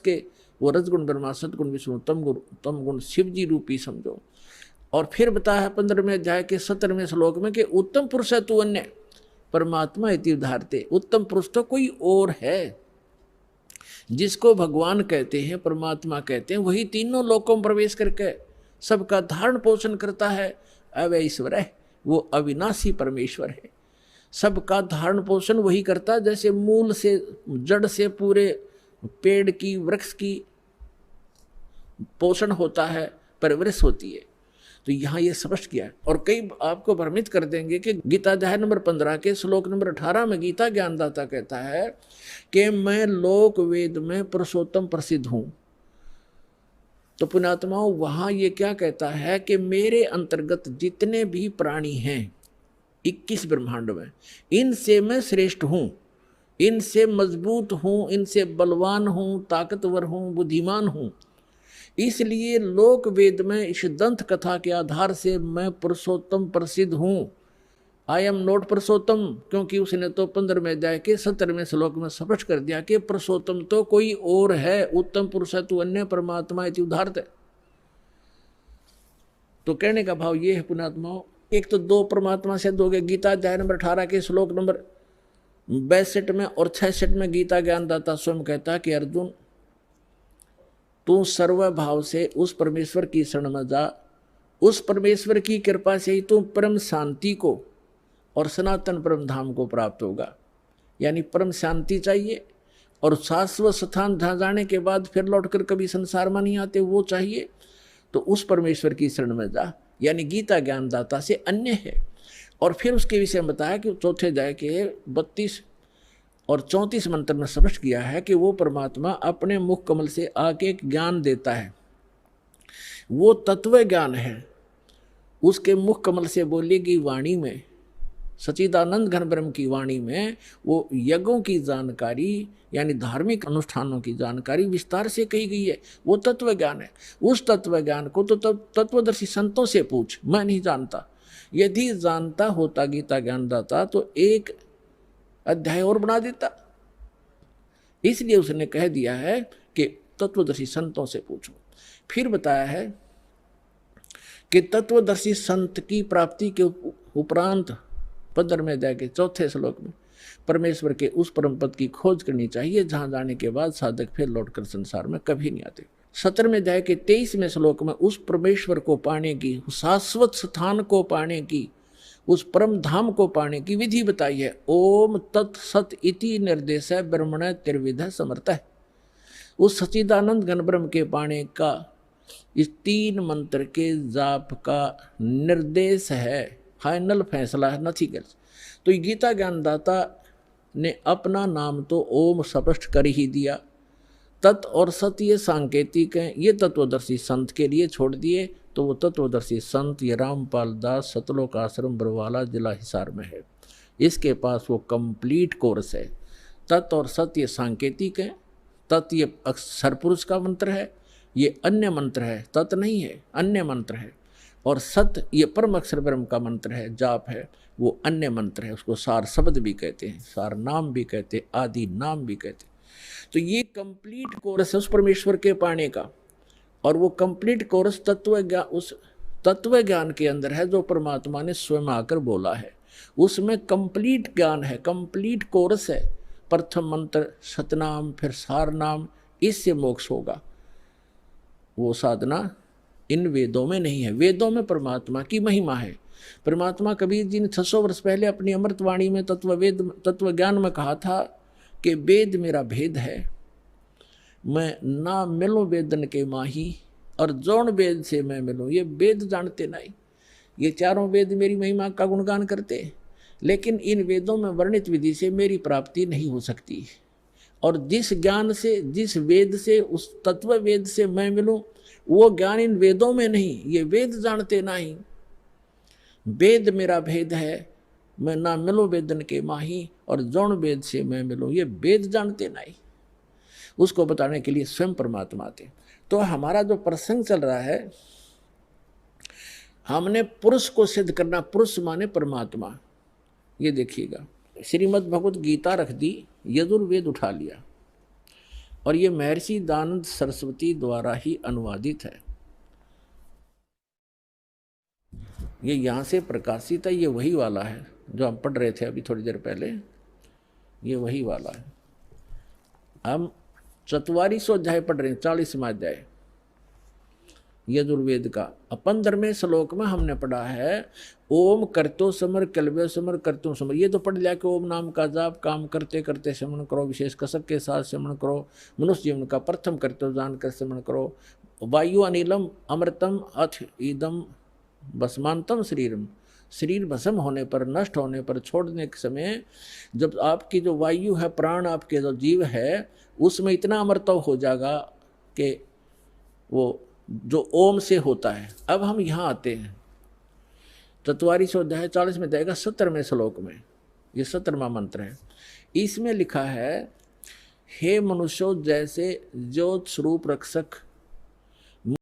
उसके वो रजगुण ब्रह्मा, सतगुण विष्णु, तम गुण शिव जी रूपी समझो। और फिर बताया है 15वें अध्याय के 17वें श्लोक में कि उत्तम पुरुष है तू अन्य परमात्मा इति उदाहरते। उत्तम पुरुष तो कोई और है, जिसको भगवान कहते हैं, परमात्मा कहते हैं, वही तीनों लोकों में प्रवेश करके सबका धारण पोषण करता है। अवय ईश्वर है, वो अविनाशी परमेश्वर है। सबका धारण पोषण वही करता है, जैसे मूल से जड़ से पूरे पेड़ की वृक्ष की पोषण होता है, परवरिश होती है। तो यहाँ ये स्पष्ट किया है। और कई आपको भ्रमित कर देंगे कि गीता अध्याय नंबर 15 के श्लोक नंबर 18 में गीता ज्ञानदाता कहता है कि मैं लोक वेद में पुरुषोत्तम प्रसिद्ध हूँ। तो पुण्यात्माओं, वहाँ ये क्या कहता है कि मेरे अंतर्गत जितने भी प्राणी हैं 21 ब्रह्मांड में, इनसे मैं श्रेष्ठ हूँ, इनसे मजबूत हूँ, इनसे बलवान हूँ, ताकतवर हूँ, बुद्धिमान हूँ। इसलिए लोक वेद में इस दंत कथा के आधार से मैं पुरुषोत्तम प्रसिद्ध हूँ। आई एम नॉट पुरुषोत्तम, क्योंकि उसने तो 15वें अध्याय के 17वें श्लोक में स्पष्ट कर दिया कि पुरुषोत्तम तो कोई और है। उत्तम पुरुष है तू अन्य परमात्मा इति उदाहरते। तो कहने का भाव ये है पुण्यात्माओं, एक तो दो परमात्मा से दोगे। गीता अध्याय नंबर 18 के श्लोक नंबर 62 में और 66 में गीता ज्ञानदाता स्वयं कहता कि अर्जुन, तू सर्वभाव से उस परमेश्वर की शरण में जा। उस परमेश्वर की कृपा से ही तू परम शांति को और सनातन परम धाम को प्राप्त होगा। यानी परम शांति चाहिए और शाश्वत स्थान जहाँ जाने के बाद फिर लौटकर कभी संसार में नहीं आते, वो चाहिए। तो उस परमेश्वर की शरण में जा, यानी गीता ज्ञानदाता से अन्य है। और फिर उसके विषय में बताया कि चौथे अध्याय के 32 और 34 मंत्र में स्पष्ट किया है कि वो परमात्मा अपने मुख कमल से आके एक ज्ञान देता है, वो तत्व ज्ञान है। उसके मुख कमल से बोलेगी वाणी में, सच्चिदानंद घन ब्रह्म की वाणी में वो यज्ञों की जानकारी यानी धार्मिक अनुष्ठानों की जानकारी विस्तार से कही गई है। वो तत्व ज्ञान है। उस तत्व ज्ञान को तो तत्वदर्शी संतों से पूछ, मैं नहीं जानता। यदि जानता होता गीता ज्ञानदाता तो एक अध्याय और बना देता। इसलिए उसने कह दिया है कि तत्वदर्शी संतों से पूछो। फिर बताया है कि तत्वदर्शी संत की प्राप्ति के उपरांत 15वें अध्याय के 4थे श्लोक में परमेश्वर के उस परम पद की खोज करनी चाहिए जहां जाने के बाद साधक फिर लौटकर संसार में कभी नहीं आते। 17वें अध्याय के 23वें श्लोक में उस परमेश्वर को पाने की, शाश्वत स्थान को पाने की, उस परम धाम को पाने की विधि बताई है। ओम तत्सत इति निर्देश ब्रह्मण त्रिविध समर्थ है। उस सच्चिदानंद घन ब्रह्म के पाने का इस 3 मंत्र के जाप का निर्देश है, फाइनल फैसला है, नथिंग एल्स। तो गीता ज्ञानदाता ने अपना नाम तो ओम स्पष्ट कर ही दिया। तत् और सत ये सांकेतिक हैं, ये तत्वदर्शी संत के लिए छोड़ दिए। तो वो तत्वदर्शी संत ये रामपाल दास सतलोक आश्रम बरवाला जिला हिसार में है। इसके पास वो कंप्लीट कोर्स है। तत् और सत ये सांकेतिक है। तत् ये अक्षर पुरुष का मंत्र है, ये अन्य मंत्र है, तत् नहीं है, अन्य मंत्र है। और सत ये परम अक्षर ब्रह्म का मंत्र है, जाप है, वो अन्य मंत्र है। उसको सार शब्द भी कहते हैं, सार नाम भी कहते हैं, आदि नाम भी कहते हैं। तो ये कंप्लीट कोर्स है उस परमेश्वर के पाने का। और वो कंप्लीट कोर्स उस तत्व ज्ञान के अंदर है जो परमात्मा ने स्वयं आकर बोला है। उसमें कंप्लीट ज्ञान है, कंप्लीट कोर्स है। प्रथम मंत्र सतनाम, फिर सार नाम, इससे मोक्ष होगा। वो साधना इन वेदों में नहीं है। वेदों में परमात्मा की महिमा है। परमात्मा कबीर जी ने 600 वर्ष पहले अपनी अमृतवाणी में तत्व ज्ञान में कहा था कि वेद मेरा भेद है, मैं ना मिलूं वेदन के माही, और जौन वेद से मैं मिलूं। ये वेद जानते नहीं, ये चारों वेद मेरी महिमा का गुणगान करते, लेकिन इन वेदों में वर्णित विधि से मेरी प्राप्ति नहीं हो सकती। और जिस ज्ञान से, जिस वेद से, उस तत्व वेद से मैं मिलूं, वो ज्ञान इन वेदों में नहीं। ये वेद जानते नहीं। वेद मेरा भेद है, मैं ना मिलूं वेदन के माही, और जौन वेद से मैं मिलूं। ये वेद जानते नहीं। उसको बताने के लिए स्वयं परमात्मा थे। तो हमारा जो प्रसंग चल रहा है, हमने पुरुष को सिद्ध करना। पुरुष माने परमात्मा। ये देखिएगा, श्रीमद् भगवत गीता रख दी, यजुर्वेद उठा लिया, और ये महर्षि दयानंद सरस्वती द्वारा ही अनुवादित है। ये यहाँ से प्रकाशित है, ये वही वाला है जो हम पढ़ रहे थे अभी थोड़ी देर पहले, ये वही वाला है। हम 44वां अध्याय पढ़ रहे हैं, 40वां अध्याय यजुर्वेद का। 15वें श्लोक में हमने पढ़ा है ओम करतो समर कलवे समर करतो समर। ये तो पढ़ लिया कि ओम नाम का जाप काम करते करते श्रवण करो, विशेष कसक के साथ श्रवण करो, मनुष्य जीवन का प्रथम कर्तव्य जानकर श्रवण करो। वायु अनिलम अमृतम अथ ईदम भस्मांतम शरीरम। शरीर भस्म होने पर, नष्ट होने पर, छोड़ने के समय जब आपकी जो वायु है, प्राण आपके जो जीव है, उसमें इतना अमृतव हो जाएगा कि वो जो ओम से होता है। अब हम यहाँ आते हैं 44वां अध्याय 40 में जाएगा 17वें श्लोक में, ये 17वां मंत्र है। इसमें लिखा है हे मनुष्यों, जैसे ज्योत स्वरूप रक्षक